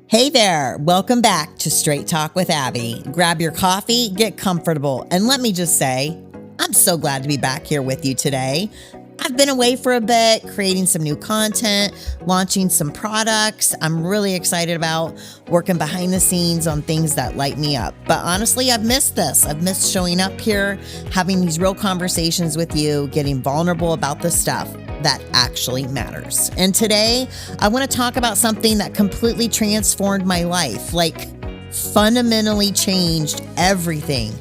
Hey there, welcome back to Straight Talk with Abby. Grab your coffee, get comfortable, and let me just say, I'm so glad to be back here with you today. I've been away for a bit, creating some new content, launching some products. I'm really excited about working behind the scenes on things that light me up. But honestly, I've missed this. I've missed showing up here, having these real conversations with you, getting vulnerable about the stuff that actually matters. And today, I want to talk about something that completely transformed my life, like fundamentally changed everything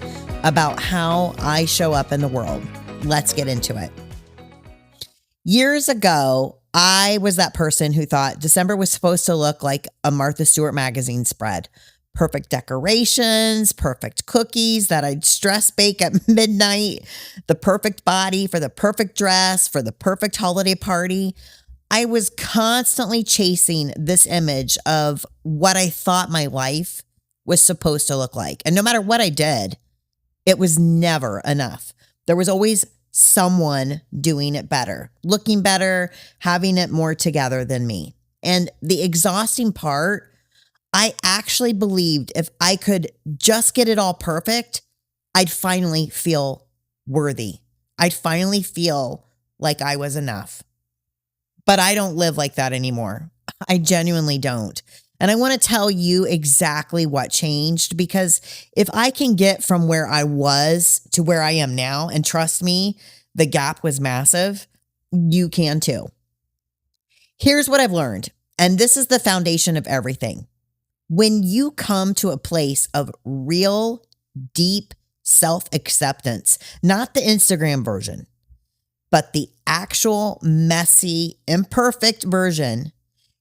about how I show up in the world. Let's get into it. Years ago, I was that person who thought December was supposed to look like a Martha Stewart magazine spread. Perfect decorations, perfect cookies that I'd stress bake at midnight, the perfect body for the perfect dress, for the perfect holiday party. I was constantly chasing this image of what I thought my life was supposed to look like. And no matter what I did, it was never enough. There was always someone doing it better, looking better, having it more together than me. And the exhausting part, I actually believed if I could just get it all perfect, I'd finally feel worthy. I'd finally feel like I was enough. But I don't live like that anymore. I genuinely don't. And I want to tell you exactly what changed, because if I can get from where I was to where I am now, and trust me, the gap was massive, you can too. Here's what I've learned, and this is the foundation of everything. When you come to a place of real, deep self-acceptance, not the Instagram version, but the actual messy, imperfect version,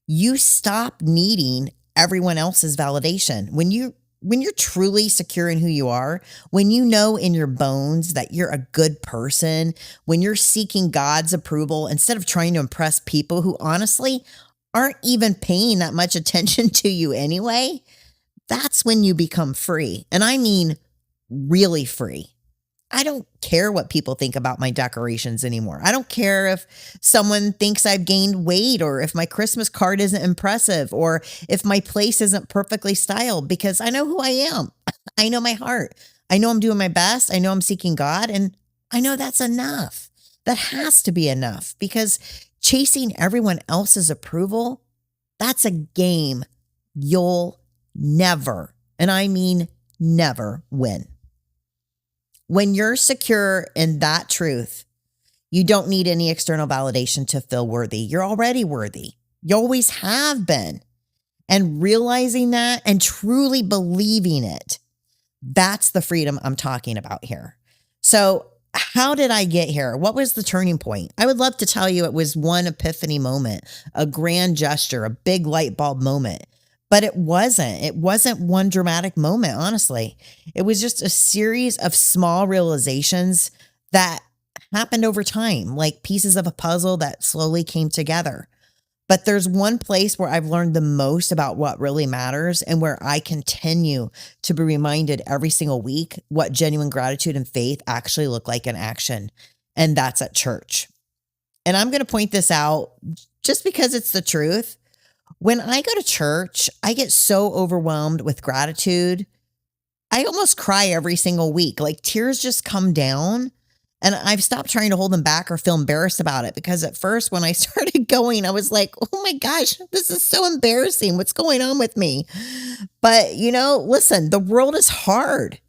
you stop needing everyone else's validation. When you're truly secure in who you are, when you know in your bones that you're a good person, when you're seeking God's approval instead of trying to impress people who honestly aren't even paying that much attention to you anyway, that's when you become free. And I mean really free. I don't care what people think about my decorations anymore. I don't care if someone thinks I've gained weight, or if my Christmas card isn't impressive, or if my place isn't perfectly styled, because I know who I am. I know my heart. I know I'm doing my best. I know I'm seeking God, and I know that's enough. That has to be enough, because chasing everyone else's approval, that's a game you'll never, and I mean never, win. When you're secure in that truth, you don't need any external validation to feel worthy. You're already worthy. You always have been. And realizing that and truly believing it, that's the freedom I'm talking about here. So how did I get here? What was the turning point? I would love to tell you it was one epiphany moment, a grand gesture, a big light bulb moment. But it wasn't. It wasn't one dramatic moment, honestly. It was just a series of small realizations that happened over time, like pieces of a puzzle that slowly came together. But there's one place where I've learned the most about what really matters, and where I continue to be reminded every single week what genuine gratitude and faith actually look like in action. And that's at church. And I'm going to point this out just because it's the truth. When I go to church, I get so overwhelmed with gratitude. I almost cry every single week. Like tears just come down, and I've stopped trying to hold them back or feel embarrassed about it, because at first when I started going, I was like, oh my gosh, this is so embarrassing. What's going on with me? But listen, the world is hard.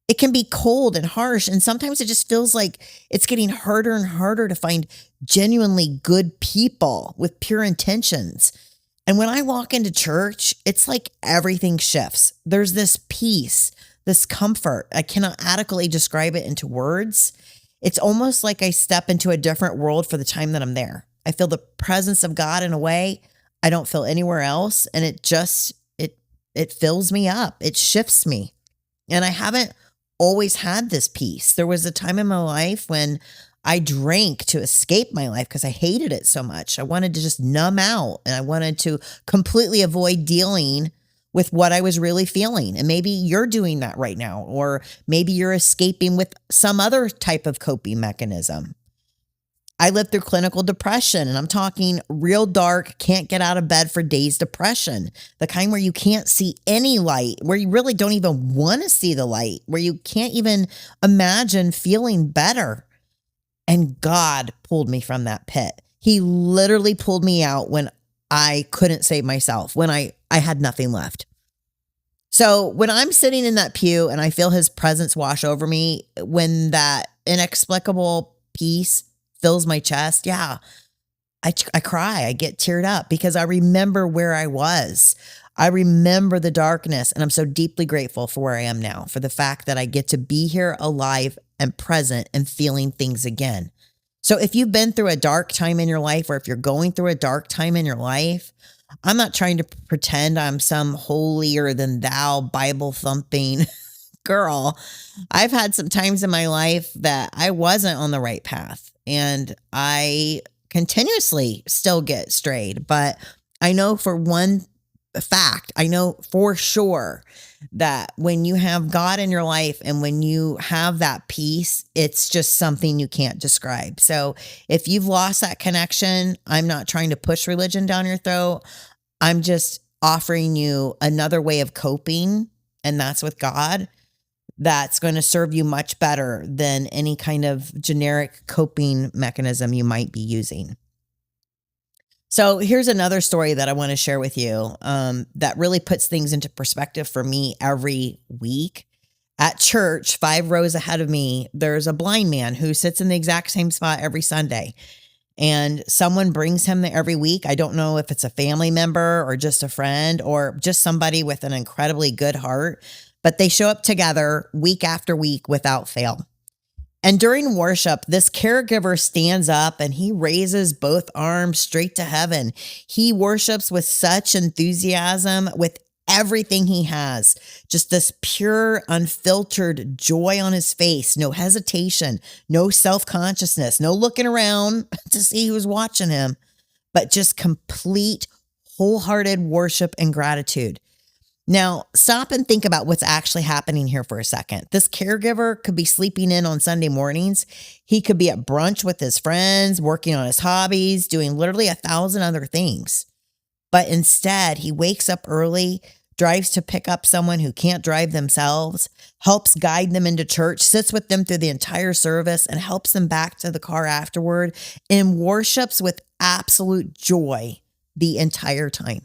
It can be cold and harsh. And sometimes it just feels like it's getting harder and harder to find genuinely good people with pure intentions. And when I walk into church, it's like everything shifts. There's this peace, this comfort. I cannot adequately describe it into words. It's almost like I step into a different world for the time that I'm there. I feel the presence of God in a way I don't feel anywhere else. And it fills me up. It shifts me. And I haven't always had this peace. There was a time in my life when I drank to escape my life because I hated it so much. I wanted to just numb out, and I wanted to completely avoid dealing with what I was really feeling. And maybe you're doing that right now, or maybe you're escaping with some other type of coping mechanism. I lived through clinical depression, and I'm talking real dark, can't get out of bed for days depression, the kind where you can't see any light, where you really don't even want to see the light, where you can't even imagine feeling better. And God pulled me from that pit. He literally pulled me out when I couldn't save myself, when I had nothing left. So when I'm sitting in that pew and I feel his presence wash over me, when that inexplicable peace fills my chest, yeah, I cry. I get teared up because I remember where I was. I remember the darkness, and I'm so deeply grateful for where I am now, for the fact that I get to be here alive and present and feeling things again. So if you've been through a dark time in your life, or if you're going through a dark time in your life, I'm not trying to pretend I'm some holier than thou Bible thumping girl. I've had some times in my life that I wasn't on the right path, and I continuously still get strayed. But I know for one fact, I know for sure that when you have God in your life and when you have that peace, it's just something you can't describe. So if you've lost that connection, I'm not trying to push religion down your throat. I'm just offering you another way of coping, and that's with God. That's going to serve you much better than any kind of generic coping mechanism you might be using. So here's another story that I want to share with you that really puts things into perspective for me every week. At church, 5 rows ahead of me, there's a blind man who sits in the exact same spot every Sunday. And someone brings him there every week. I don't know if it's a family member or just a friend or just somebody with an incredibly good heart, but they show up together week after week without fail. And during worship, this caregiver stands up and he raises both arms straight to heaven. He worships with such enthusiasm, with everything he has, just this pure, unfiltered joy on his face, no hesitation, no self-consciousness, no looking around to see who's watching him, but just complete, wholehearted worship and gratitude. Now, stop and think about what's actually happening here for a second. This caregiver could be sleeping in on Sunday mornings. He could be at brunch with his friends, working on his hobbies, doing literally 1,000 other things. But instead, he wakes up early, drives to pick up someone who can't drive themselves, helps guide them into church, sits with them through the entire service, and helps them back to the car afterward, and worships with absolute joy the entire time.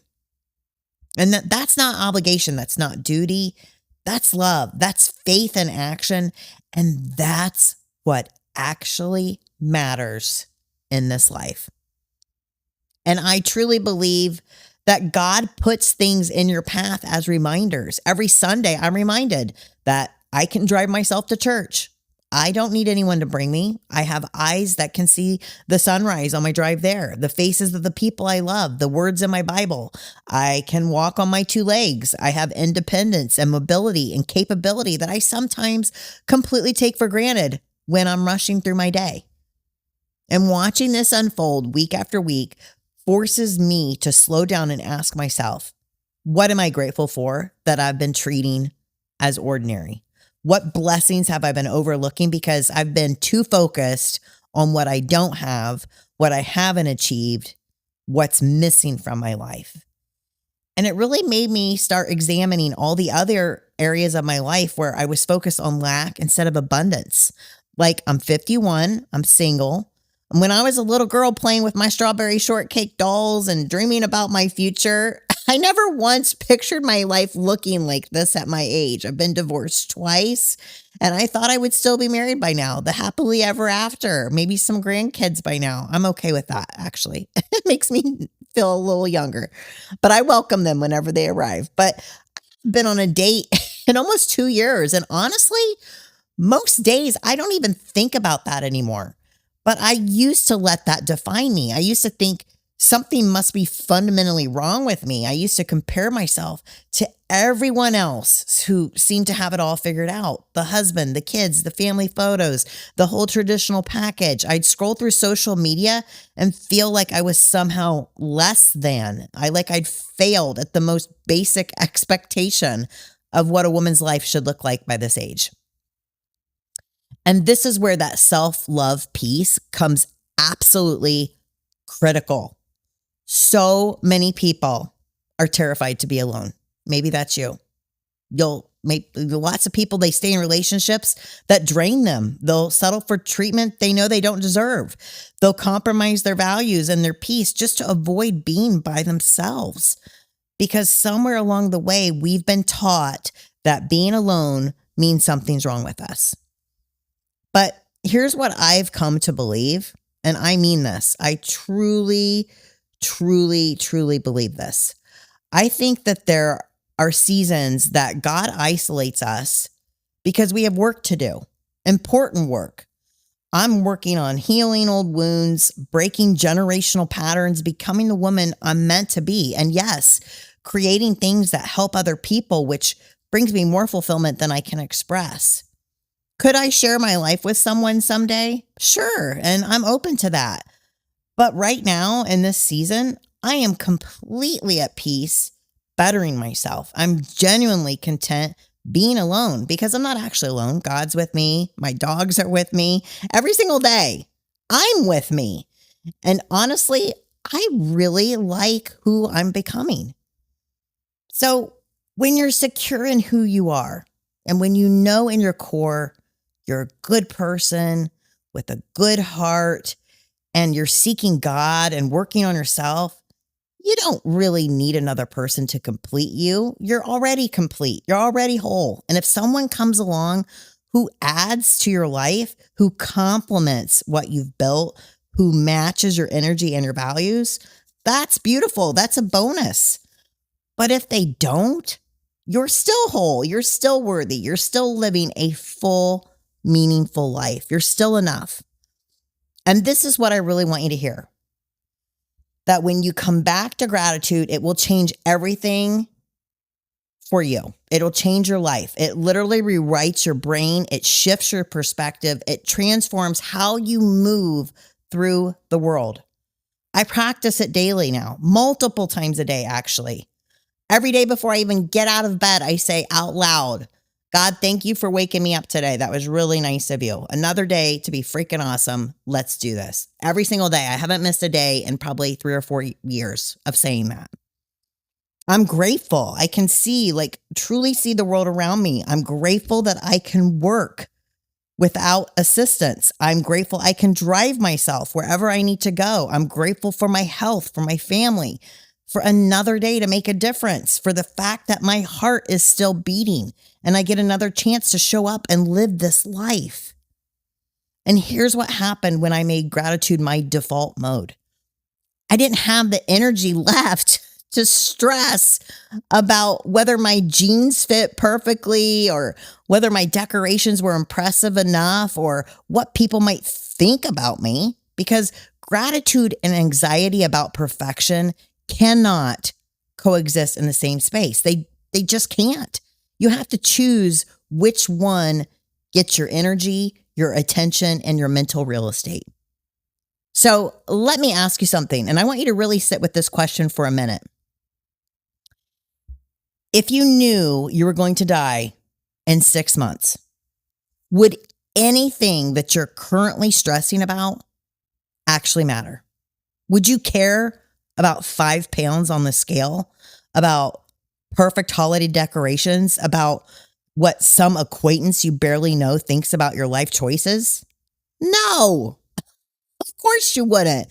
And that's not obligation. That's not duty. That's love. That's faith in action. And that's what actually matters in this life. And I truly believe that God puts things in your path as reminders. Every Sunday, I'm reminded that I can drive myself to church. I don't need anyone to bring me. I have eyes that can see the sunrise on my drive there, the faces of the people I love, the words in my Bible. I can walk on my 2 legs. I have independence and mobility and capability that I sometimes completely take for granted when I'm rushing through my day. And watching this unfold week after week forces me to slow down and ask myself, what am I grateful for that I've been treating as ordinary? What blessings have I been overlooking because I've been too focused on what I don't have, what I haven't achieved, what's missing from my life? And it really made me start examining all the other areas of my life where I was focused on lack instead of abundance. Like, I'm 51, I'm single. And when I was a little girl playing with my strawberry shortcake dolls and dreaming about my future, I never once pictured my life looking like this at my age. I've been divorced twice, and I thought I would still be married by now, the happily ever after, maybe some grandkids by now. I'm okay with that, actually. It makes me feel a little younger, but I welcome them whenever they arrive. But I've been on a date in almost 2 years, and honestly, most days I don't even think about that anymore. But I used to let that define me. I used to think something must be fundamentally wrong with me. I used to compare myself to everyone else who seemed to have it all figured out. The husband, the kids, the family photos, the whole traditional package. I'd scroll through social media and feel like I was somehow less than. I'd failed at the most basic expectation of what a woman's life should look like by this age. And this is where that self-love piece comes absolutely critical. So many people are terrified to be alone. Maybe that's you. You'll make lots of people, they stay in relationships that drain them. They'll settle for treatment they know they don't deserve. They'll compromise their values and their peace just to avoid being by themselves. Because somewhere along the way, we've been taught that being alone means something's wrong with us. But here's what I've come to believe, and I mean this. I truly, truly, truly believe this. I think that there are seasons that God isolates us because we have work to do, important work. I'm working on healing old wounds, breaking generational patterns, becoming the woman I'm meant to be. And yes, creating things that help other people, which brings me more fulfillment than I can express. Could I share my life with someone someday? Sure, and I'm open to that. But right now, in this season, I am completely at peace bettering myself. I'm genuinely content being alone because I'm not actually alone. God's with me. My dogs are with me every single day. I'm with me. And honestly, I really like who I'm becoming. So when you're secure in who you are, and when you know in your core you're a good person with a good heart, and you're seeking God and working on yourself, you don't really need another person to complete you. You're already complete. You're already whole. And if someone comes along who adds to your life, who complements what you've built, who matches your energy and your values, that's beautiful. That's a bonus. But if they don't, you're still whole. You're still worthy. You're still living a full, meaningful life. You're still enough. And this is what I really want you to hear. That when you come back to gratitude, it will change everything for you. It'll change your life. It literally rewrites your brain. It shifts your perspective. It transforms how you move through the world. I practice it daily now, multiple times a day, actually. Every day before I even get out of bed, I say out loud, God, thank you for waking me up today. That was really nice of you. Another day to be freaking awesome. Let's do this. Every single day. I haven't missed a day in probably 3 or 4 years of saying that. I'm grateful. I can see, truly see the world around me. I'm grateful that I can work without assistance. I'm grateful I can drive myself wherever I need to go. I'm grateful for my health, for my family, for another day to make a difference, for the fact that my heart is still beating and I get another chance to show up and live this life. And here's what happened when I made gratitude my default mode. I didn't have the energy left to stress about whether my jeans fit perfectly or whether my decorations were impressive enough or what people might think about me, because gratitude and anxiety about perfection cannot coexist in the same space. They just can't. You have to choose which one gets your energy, your attention, and your mental real estate. So let me ask you something, and I want you to really sit with this question for a minute. If you knew you were going to die in 6 months, would anything that you're currently stressing about actually matter? Would you care about 5 pounds on the scale, about perfect holiday decorations, about what some acquaintance you barely know thinks about your life choices? No, of course you wouldn't.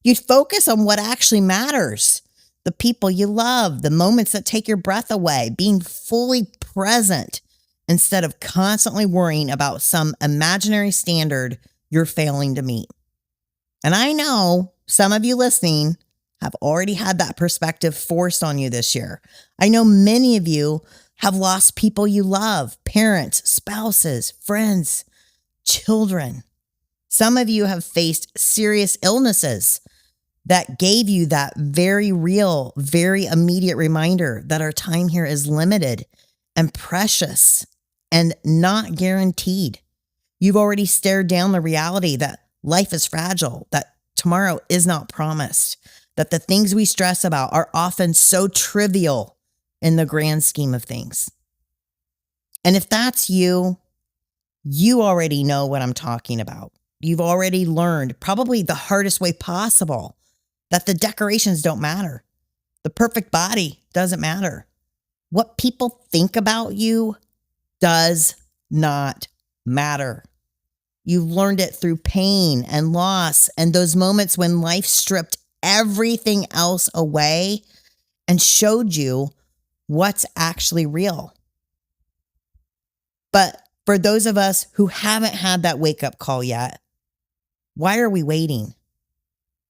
You'd focus on what actually matters. The people you love, the moments that take your breath away, being fully present instead of constantly worrying about some imaginary standard you're failing to meet. And I know some of you listening have already had that perspective forced on you this year. I know many of you have lost people you love, parents, spouses, friends, children. Some of you have faced serious illnesses that gave you that very real, very immediate reminder that our time here is limited and precious and not guaranteed. You've already stared down the reality that life is fragile, that tomorrow is not promised, that the things we stress about are often so trivial in the grand scheme of things. And if that's you, you already know what I'm talking about. You've already learned, probably the hardest way possible, that the decorations don't matter. The perfect body doesn't matter. What people think about you does not matter. You've learned it through pain and loss and those moments when life stripped everything else away and showed you what's actually real. But for those of us who haven't had that wake up call yet, why are we waiting?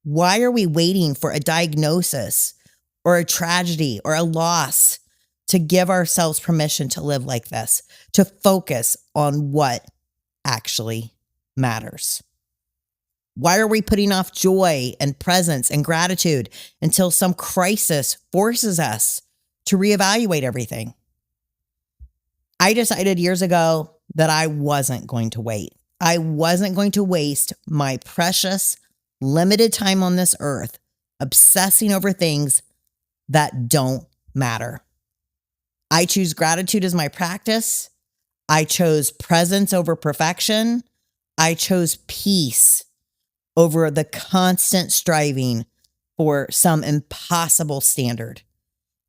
Why are we waiting for a diagnosis or a tragedy or a loss to give ourselves permission to live like this, to focus on what actually matters? Why are we putting off joy and presence and gratitude until some crisis forces us to reevaluate everything? I decided years ago that I wasn't going to wait. I wasn't going to waste my precious, limited time on this earth obsessing over things that don't matter. I choose gratitude as my practice. I chose presence over perfection. I chose peace over the constant striving for some impossible standard.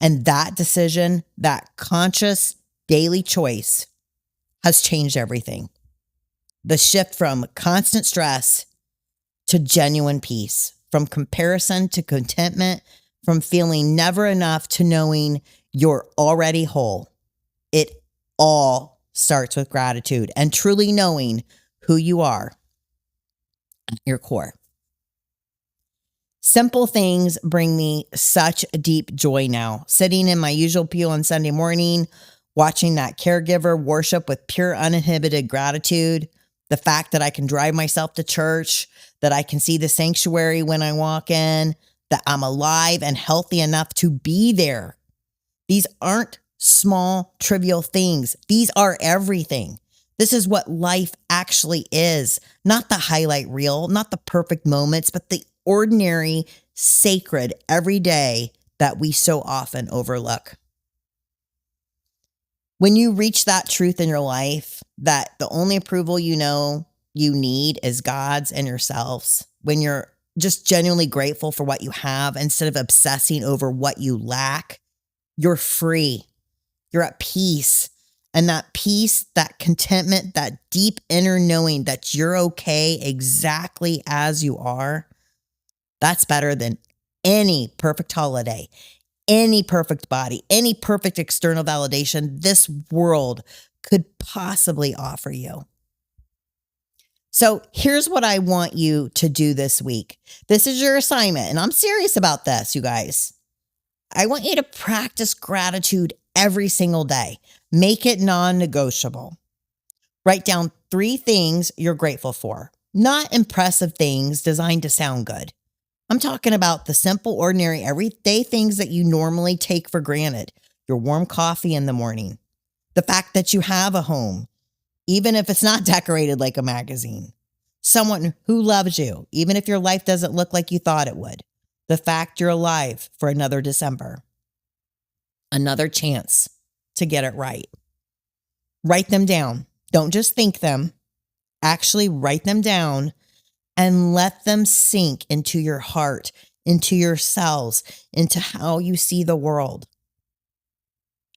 And that decision, that conscious daily choice, has changed everything. The shift from constant stress to genuine peace, from comparison to contentment, from feeling never enough to knowing you're already whole. It all starts with gratitude and truly knowing who you are at your core. Simple things bring me such deep joy now. Sitting in my usual pew on Sunday morning, watching that caregiver worship with pure uninhibited gratitude, the fact that I can drive myself to church, that I can see the sanctuary when I walk in, that I'm alive and healthy enough to be there. These aren't small, trivial things. These are everything. This is what life actually is. Not the highlight reel, not the perfect moments, but the ordinary, sacred, everyday that we so often overlook. When you reach that truth in your life, that the only approval you know you need is God's and yourselves, when you're just genuinely grateful for what you have instead of obsessing over what you lack, you're free. You're at peace. And that peace, that contentment, that deep inner knowing that you're okay exactly as you are, that's better than any perfect holiday, any perfect body, any perfect external validation this world could possibly offer you. So here's what I want you to do this week. This is your assignment, and I'm serious about this, you guys. I want you to practice gratitude every single day. Make it non-negotiable. Write down 3 things you're grateful for, not impressive things designed to sound good. I'm talking about the simple, ordinary, everyday things that you normally take for granted. Your warm coffee in the morning, the fact that you have a home, even if it's not decorated like a magazine, someone who loves you, even if your life doesn't look like you thought it would, the fact you're alive for another December, another chance to get it right. Write them down. Don't just think them. Actually write them down and let them sink into your heart, into your cells, into how you see the world.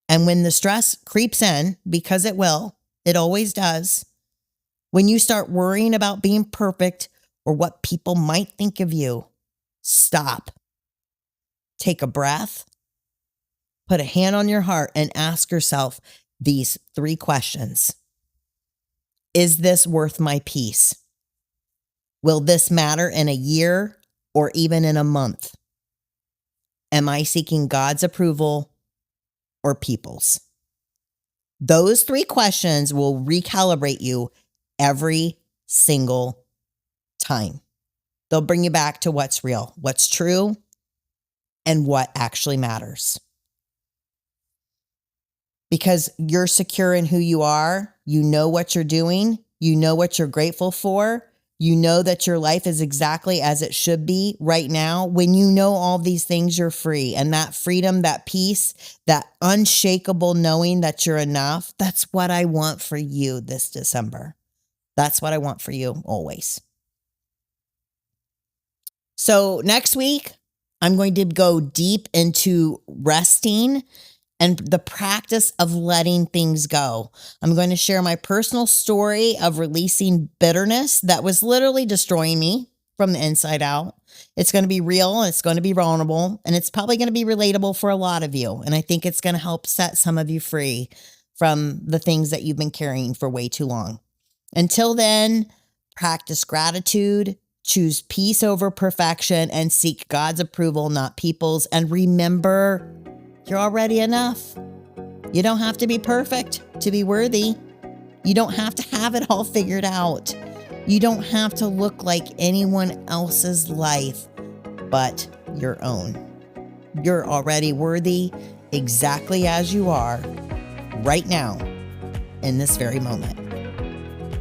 And when the stress creeps in, because it will, it always does, when you start worrying about being perfect or what people might think of you, stop. Take a breath, put a hand on your heart, and ask yourself these 3 questions. Is this worth my peace? Will this matter in a year or even in a month? Am I seeking God's approval or people's? Those 3 questions will recalibrate you every single time. They'll bring you back to what's real, what's true, and what actually matters. Because you're secure in who you are, you know what you're doing, you know what you're grateful for, you know that your life is exactly as it should be right now. When you know all these things, you're free. And that freedom, that peace, that unshakable knowing that you're enough, that's what I want for you this December. That's what I want for you always. So next week, I'm going to go deep into resting and the practice of letting things go. I'm going to share my personal story of releasing bitterness that was literally destroying me from the inside out. It's going to be real, and it's going to be vulnerable, and it's probably going to be relatable for a lot of you. And I think it's going to help set some of you free from the things that you've been carrying for way too long. Until then, practice gratitude, choose peace over perfection, and seek God's approval, not people's. And remember, you're already enough. You don't have to be perfect to be worthy. You don't have to have it all figured out. You don't have to look like anyone else's life but your own. You're already worthy exactly as you are right now in this very moment.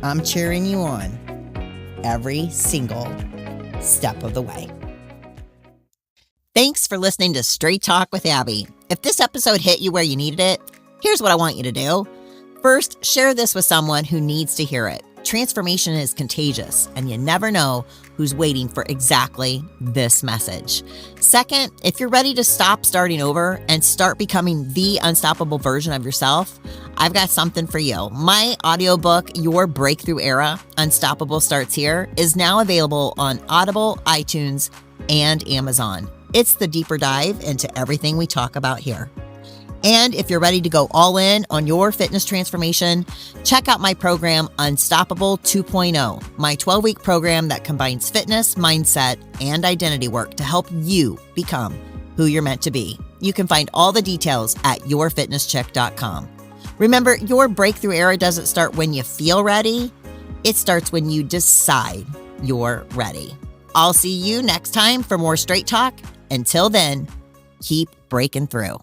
I'm cheering you on every single step of the way. Thanks for listening to Straight Talk with Abby. If this episode hit you where you needed it, here's what I want you to do. First, share this with someone who needs to hear it. Transformation is contagious, and you never know who's waiting for exactly this message. Second, if you're ready to stop starting over and start becoming the unstoppable version of yourself, I've got something for you. My audiobook, Your Breakthrough Era, Unstoppable Starts Here, is now available on Audible, iTunes, and Amazon. It's the deeper dive into everything we talk about here. And if you're ready to go all in on your fitness transformation, check out my program, Unstoppable 2.0, my 12-week program that combines fitness, mindset, and identity work to help you become who you're meant to be. You can find all the details at yourfitnesschick.com. Remember, your breakthrough era doesn't start when you feel ready. It starts when you decide you're ready. I'll see you next time for more Straight Talk. Until then, keep breaking through.